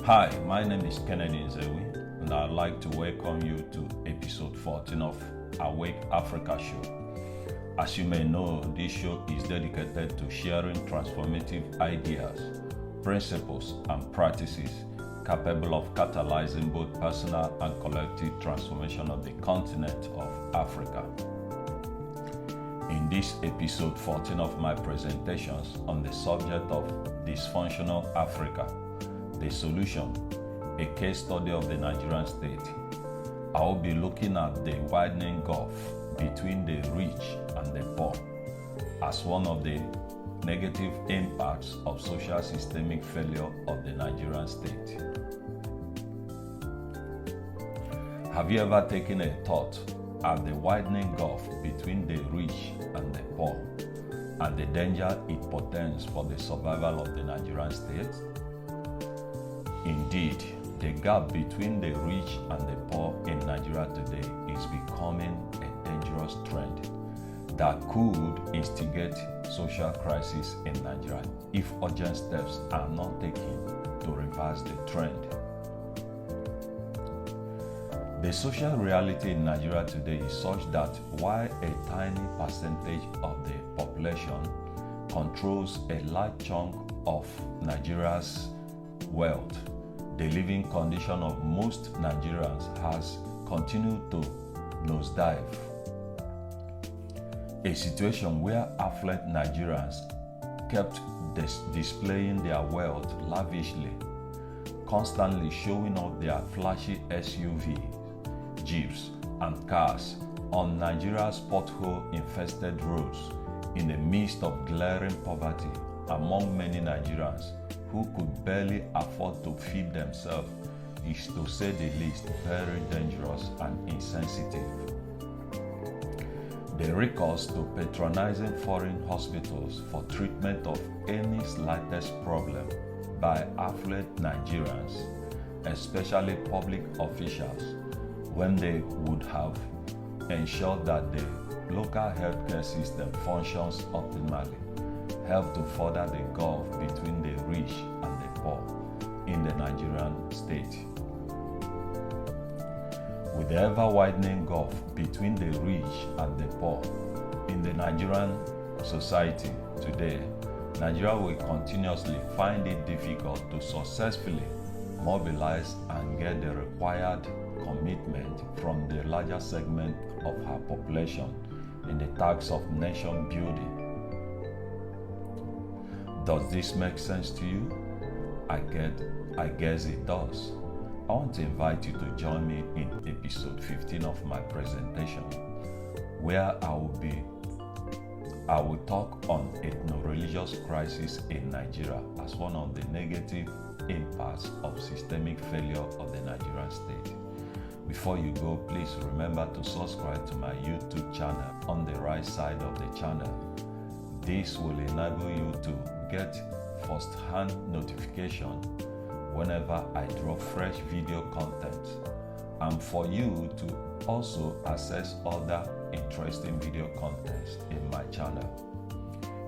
Hi, my name is Kennedy Nzewi, and I'd like to welcome you to episode 14 of Awake Africa show. As you may know, this show is dedicated to sharing transformative ideas, principles, and practices capable of catalyzing both personal and collective transformation of the continent of Africa. In this episode 14 of my presentations on the subject of dysfunctional Africa, the solution, a case study of the Nigerian state, I will be looking at the widening gulf between the rich and the poor as one of the negative impacts of social systemic failure of the Nigerian state. Have you ever taken a thought at the widening gulf between the rich and the poor and the danger it portends for the survival of the Nigerian state? Indeed, the gap between the rich and the poor in Nigeria today is becoming a dangerous trend that could instigate social crisis in Nigeria if urgent steps are not taken to reverse the trend. The social reality in Nigeria today is such that while a tiny percentage of the population controls a large chunk of Nigeria's wealth, the living condition of most Nigerians has continued to nosedive. A situation where affluent Nigerians kept displaying their wealth lavishly, constantly showing off their flashy SUVs, jeeps, and cars on Nigeria's pothole-infested roads in the midst of glaring poverty among many Nigerians who could barely afford to feed themselves is, to say the least, very dangerous and insensitive. The recourse to patronizing foreign hospitals for treatment of any slightest problem by affluent Nigerians, especially public officials, when they would have ensured that the local healthcare system functions optimally, help to further the gulf between the rich and the poor in the Nigerian state. With the ever-widening gulf between the rich and the poor in the Nigerian society today, Nigeria will continuously find it difficult to successfully mobilize and get the required commitment from the larger segment of her population in the task of nation building. Does this make sense to you? I guess it does. I want to invite you to join me in episode 15 of my presentation, where I will talk on ethno-religious crisis in Nigeria as one of the negative impacts of systemic failure of the Nigerian state. Before you go, please remember to subscribe to my YouTube channel on the right side of the channel. This will enable you to get first-hand notification whenever I drop fresh video content, and for you to also access other interesting video contents in my channel.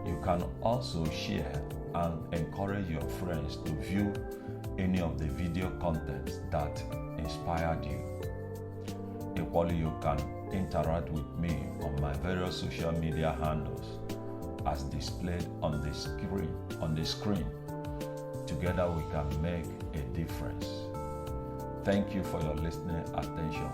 You can also share and encourage your friends to view any of the video contents that inspired you. Equally, you can interact with me on my various social media handles as displayed on the screen. Together we can make a difference. Thank you for your listening attention.